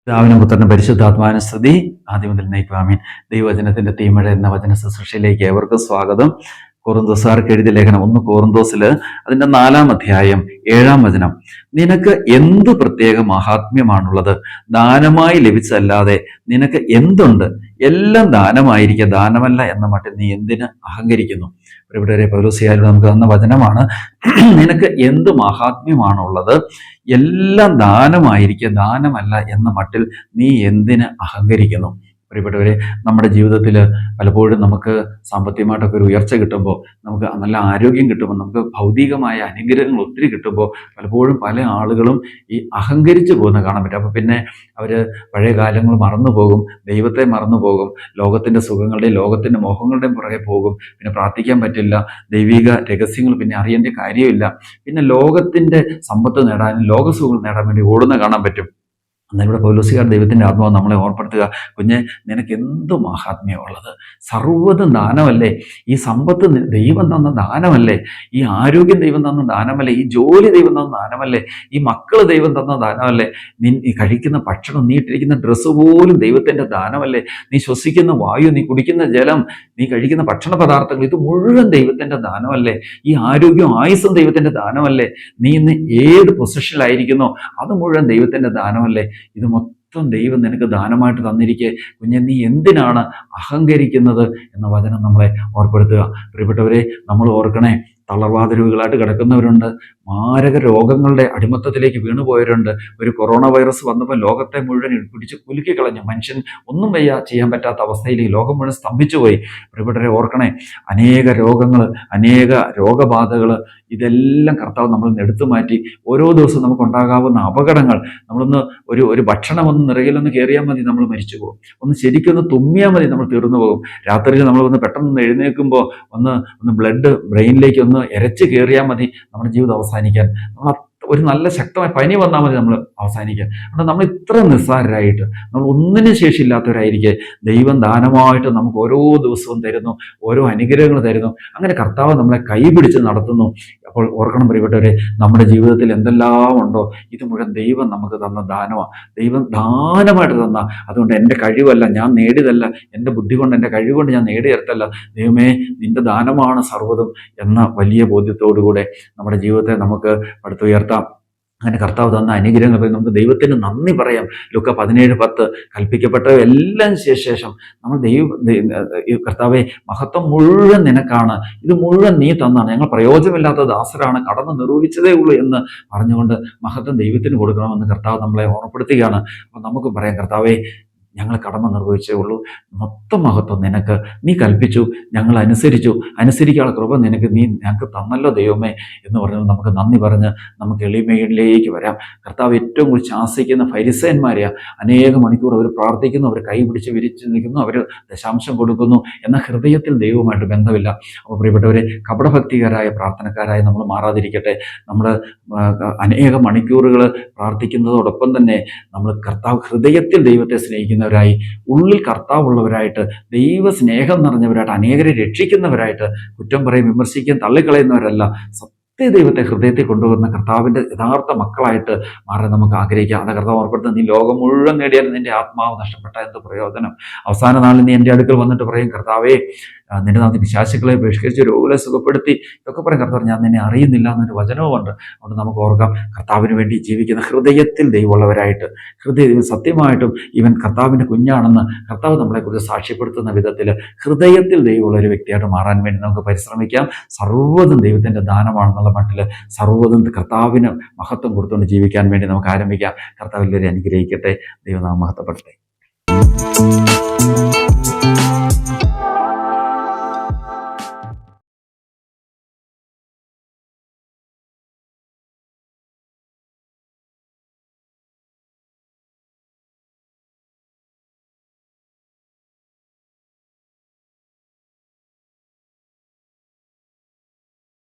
പിതാവിനും പുത്രനും പരിശുദ്ധാത്മാവിനും സ്തുതി. ആദ്യം മുതൽ എന്നേക്കും ആമേൻ. ദൈവവചനത്തിന്റെ തീമഴ എന്ന വചന ശുശ്രൂഷയിലേക്ക് ഏവർക്കും സ്വാഗതം. കൊറിന്തോസുകാർക്ക് എഴുതിയ ലേഖനം 1 കൊറിന്തോസില് അതിന്റെ 4-ാം അധ്യായം 7-ാം വചനം. നിനക്ക് എന്ത് പ്രത്യേക മഹാത്മ്യമാണുള്ളത്? ദാനമായി ലഭിച്ചല്ലാതെ നിനക്ക് എന്തുണ്ട്? എല്ലാം ദാനമായിരിക്കുക, ദാനമല്ല എന്ന മട്ടിൽ നീ എന്തിന് അഹങ്കരിക്കുന്നു? ഇവിടെ പൗലോസ്യായിലൂടെ നമുക്ക് തന്ന വചനമാണ്. നിനക്ക് എന്ത് മഹാത്മ്യമാണുള്ളത്? എല്ലാം ദാനമായിരിക്കുക, ദാനമല്ല എന്ന മട്ടിൽ നീ എന്തിന് അഹങ്കരിക്കുന്നു? പ്രിയപ്പെട്ടവരെ, നമ്മുടെ ജീവിതത്തിൽ പലപ്പോഴും നമുക്ക് സാമ്പത്തികമായിട്ടൊക്കെ ഒരു ഉയർച്ച കിട്ടുമ്പോൾ, നമുക്ക് നല്ല ആരോഗ്യം കിട്ടുമ്പോൾ, നമുക്ക് ഭൗതികമായ അനുഗ്രഹങ്ങൾ ഒത്തിരി കിട്ടുമ്പോൾ പലപ്പോഴും പല ആളുകളും ഈ അഹങ്കരിച്ചു പോകുന്ന കാണാൻ പറ്റും. അപ്പോൾ പിന്നെ അവർ പഴയ കാലങ്ങൾ മറന്നു പോകും, ദൈവത്തെ മറന്നു പോകും, ലോകത്തിൻ്റെ സുഖങ്ങളുടെയും ലോകത്തിൻ്റെ മോഹങ്ങളുടെയും പുറകെ പോകും. പിന്നെ പ്രാർത്ഥിക്കാൻ പറ്റില്ല, ദൈവിക രഹസ്യങ്ങൾ പിന്നെ അറിയേണ്ട കാര്യമില്ല. പിന്നെ ലോകത്തിൻ്റെ സമ്പത്ത് നേടാനും ലോകസുഖങ്ങൾ നേടാൻ വേണ്ടി ഓടുന്ന കാണാൻ പറ്റും. എന്നാൽ ഇവിടെ പൗലോസ്യക്കാർ ദൈവത്തിൻ്റെ ആത്മാവ് നമ്മളെ ഓർപ്പെടുത്തുക, കുഞ്ഞെ, നിനക്ക് എന്ത് മഹാത്മ്യമുള്ളത്? സർവ്വതും ദാനമല്ലേ? ഈ സമ്പത്ത് ദൈവം തന്ന ദാനമല്ലേ? ഈ ആരോഗ്യം ദൈവം തന്ന ദാനമല്ലേ? ഈ ജോലി ദൈവം തന്ന ദാനമല്ലേ? ഈ മക്കള് ദൈവം തന്ന ദാനമല്ലേ? നീ കഴിക്കുന്ന ഭക്ഷണം, നീ ഇട്ടിരിക്കുന്ന ഡ്രസ്സ് പോലും ദൈവത്തിൻ്റെ ദാനമല്ലേ? നീ ശ്വസിക്കുന്ന വായു, നീ കുടിക്കുന്ന ജലം, നീ കഴിക്കുന്ന ഭക്ഷണ പദാർത്ഥങ്ങൾ, ഇത് മുഴുവൻ ദൈവത്തിൻ്റെ ദാനമല്ലേ? ഈ ആരോഗ്യവും ആയുസ്സും ദൈവത്തിൻ്റെ ദാനമല്ലേ? നീ ഇന്ന് ഏത് പൊസിഷനിലായിരിക്കുന്നോ അത് മുഴുവൻ ദൈവത്തിൻ്റെ ദാനമല്ലേ? ഇത് മൊത്തം ദൈവം നിനക്ക് ദാനമായിട്ട് തന്നിരിക്കെ, കുഞ്ഞെ, നീ എന്തിനാണ് അഹങ്കരിക്കുന്നത് എന്ന വചനം നമ്മളെ ഓർപ്പെടുത്തുക. പ്രിയപ്പെട്ടവരെ, നമ്മൾ ഓർക്കണേ, തളർവാദ രോഗികളായിട്ട് കിടക്കുന്നവരുണ്ട്, മാരക രോഗങ്ങളുടെ അടിമത്തത്തിലേക്ക് വീണുപോയവരുണ്ട്. ഒരു കൊറോണ വൈറസ് വന്നപ്പോൾ ലോകത്തെ മുഴുവൻ പിടിച്ച് കുലുക്കി കളഞ്ഞു. മനുഷ്യൻ ഒന്നും ചെയ്യാൻ പറ്റാത്ത അവസ്ഥയിലേക്ക് ലോകം മുഴുവൻ സ്തംഭിച്ചു പോയി. പ്രിയപ്പെട്ടവരെ ഓർക്കണേ, അനേക രോഗങ്ങൾ, അനേക രോഗബാധകൾ, ഇതെല്ലാം കർത്താവ് നമ്മളിൽ നിന്ന് എടുത്തു മാറ്റി. ഓരോ ദിവസവും നമുക്കുണ്ടാകാവുന്ന അപകടങ്ങൾ, നമ്മളൊന്ന് ഒരു ഭക്ഷണം ഒന്ന് നിറകിലൊന്ന് കയറിയാൽ മതി, നമ്മൾ മരിച്ചു പോകും. ഒന്ന് ശരിക്കൊന്ന് തുമ്മിയാൽ മതി, നമ്മൾ തീർന്നു പോകും. രാത്രിയിൽ നമ്മളൊന്ന് പെട്ടെന്ന് എഴുന്നേൽക്കുമ്പോൾ ഒന്ന് ബ്ലഡ് ബ്രെയിനിലേക്ക് ഒന്ന് ഇരച്ച് കയറിയാൽ മതി നമ്മുടെ ജീവിതം അവസാനിക്കാൻ. നമ്മൾ ഒരു നല്ല ശക്തമായ പനി വന്നാൽ മതി നമ്മൾ അവസാനിക്കാൻ. അതുകൊണ്ട് നമ്മൾ ഇത്ര നിസ്സാരരായിട്ട്, നമ്മൾ ഒന്നിനും ശേഷിയില്ലാത്തവരായിരിക്കെ ദൈവം ദാനമായിട്ട് നമുക്ക് ഓരോ ദിവസവും തരുന്നു, ഓരോ അനുഗ്രഹങ്ങൾ തരുന്നു. അങ്ങനെ കർത്താവ് നമ്മളെ കൈപിടിച്ച് നടത്തുന്നു. അപ്പോൾ ഓർക്കണം പ്രിയപ്പെട്ടവരെ, നമ്മുടെ ജീവിതത്തിൽ എന്തെല്ലാം ഉണ്ടോ ഇത് മുഴുവൻ ദൈവം നമുക്ക് തന്ന ദാനമാണ്. ദൈവം ദാനമായിട്ട് തന്ന. അതുകൊണ്ട് എൻ്റെ കഴിവല്ല, ഞാൻ നേടിയതല്ല, എൻ്റെ ബുദ്ധി കൊണ്ട്, എൻ്റെ കഴിവ് കൊണ്ട് ഞാൻ നേടിയെടുത്തല്ല. ദൈവമേ, നിന്റെ ദാനമാണ് സർവ്വതും എന്ന വലിയ ബോധ്യത്തോടുകൂടെ നമ്മുടെ ജീവിതത്തെ നമുക്ക് പടുത്തുയർത്താം. അങ്ങനെ കർത്താവ് തന്ന അനുഗ്രഹങ്ങൾ നമുക്ക് ദൈവത്തിന് നന്ദി പറയാം. ലൂക്ക 17:10 കൽപ്പിക്കപ്പെട്ടവയെല്ലാം ശേഷം നമ്മൾ കർത്താവെ, മഹത്വം മുഴുവൻ നിനക്കാണ്, ഇത് മുഴുവൻ നീ തന്നാണ്, ഞങ്ങൾ പ്രയോജനമില്ലാത്ത ദാസരാണ്, കടമ നിർവഹിച്ചതേ ഉള്ളൂ എന്ന് പറഞ്ഞുകൊണ്ട് മഹത്വം ദൈവത്തിന് കൊടുക്കണമെന്ന് കർത്താവ് നമ്മളെ ഓർമ്മപ്പെടുത്തുകയാണ്. അപ്പം നമുക്ക് പറയാം, കർത്താവെ, ഞങ്ങൾ കടമ നിർവഹിച്ചേ ഉള്ളൂ, മൊത്തം മഹത്വം നിനക്ക്, നീ കൽപ്പിച്ചു, ഞങ്ങൾ അനുസരിക്കാനുള്ള കൃപ ഞങ്ങൾക്ക് തന്നല്ലോ ദൈവമേ എന്ന് പറഞ്ഞാൽ നമുക്ക് നന്ദി പറഞ്ഞ് നമുക്ക് എളിമയിലേക്ക് വരാം. കർത്താവ് ഏറ്റവും കൂടുതൽ ശാസിക്കുന്ന ഫരിസയന്മാരെയാ. അനേക മണിക്കൂർ അവർ പ്രാർത്ഥിക്കുന്നു, അവർ കൈ പിടിച്ച് വിരിച്ച് നിൽക്കുന്നു, അവർ ദശാംശം കൊടുക്കുന്നു, എന്ന ഹൃദയത്തിൽ ദൈവവുമായിട്ട് ബന്ധമില്ല. അപ്പോൾ പ്രിയപ്പെട്ടവരെ, കപടഭക്തികാരായ പ്രാർത്ഥനക്കാരായി നമ്മൾ മാറാതിരിക്കട്ടെ. നമ്മൾ അനേക മണിക്കൂറുകൾ പ്രാർത്ഥിക്കുന്നതോടൊപ്പം തന്നെ നമ്മൾ ഹൃദയത്തിൽ ദൈവത്തെ സ്നേഹിക്കുന്നവരായി, ഉള്ളിൽ കർത്താവുള്ളവരായിട്ട്, ദൈവ സ്നേഹം നിറഞ്ഞവരായിട്ട്, അനേകരെ രക്ഷിക്കുന്നവരായിട്ട്, കുറ്റം പറയും, വിമർശിക്കാൻ, തള്ളിക്കളയുന്നവരല്ല, ദൈവത്തെ ഹൃദയത്തിൽ കൊണ്ടുവരുന്ന കർത്താവിൻ്റെ യഥാർത്ഥ മക്കളായിട്ട് മാറാൻ നമുക്ക് ആഗ്രഹിക്കാം. അത് കർത്താവ് ഓർപ്പെടുത്തുന്നത്, നീ ലോകം മുഴുവൻ നേടിയാലും നിന്റെ ആത്മാവ് നഷ്ടപ്പെട്ട എന്ത് പ്രയോജനം? അവസാന നാളിൽ നീ എൻ്റെ അടുക്കൽ വന്നിട്ട് പറയും, കർത്താവേ, നിന്റെ നാം പിശാചുക്കളെ ബഹിഷ്കരിച്ച് രോഗികളെ സുഖപ്പെടുത്തി, ഇതൊക്കെ പറയും. കർത്താവ്, ഞാൻ നിന്നെ അറിയുന്നില്ല എന്നൊരു വചനവുമുണ്ട്. അതുകൊണ്ട് നമുക്ക് ഓർക്കാം, കർത്താവിന് വേണ്ടി ജീവിക്കുന്ന ഹൃദയത്തിൽ ദൈവമുള്ളവരായിട്ട്, സത്യമായിട്ടും ഇവൻ കർത്താവിൻ്റെ കുഞ്ഞാണെന്ന് കർത്താവ് നമ്മളെക്കുറിച്ച് സാക്ഷ്യപ്പെടുത്തുന്ന വിധത്തിൽ ഹൃദയത്തിൽ ദൈവമുള്ള ഒരു വ്യക്തിയായിട്ട് മാറാൻ വേണ്ടി നമുക്ക് പരിശ്രമിക്കാം. സർവ്വതും ദൈവത്തിൻ്റെ ദാനമാണെന്നുള്ള മട്ടിൽ സർവ്വതും കർത്താവിന് മഹത്വം കൊടുത്തുകൊണ്ട് ജീവിക്കാൻ വേണ്ടി നമുക്ക് ആരംഭിക്കാം. കർത്താവ് എല്ലാവരെയും അനുഗ്രഹിക്കട്ടെ. ദൈവനാമം മഹത്വപ്പെടട്ടെ.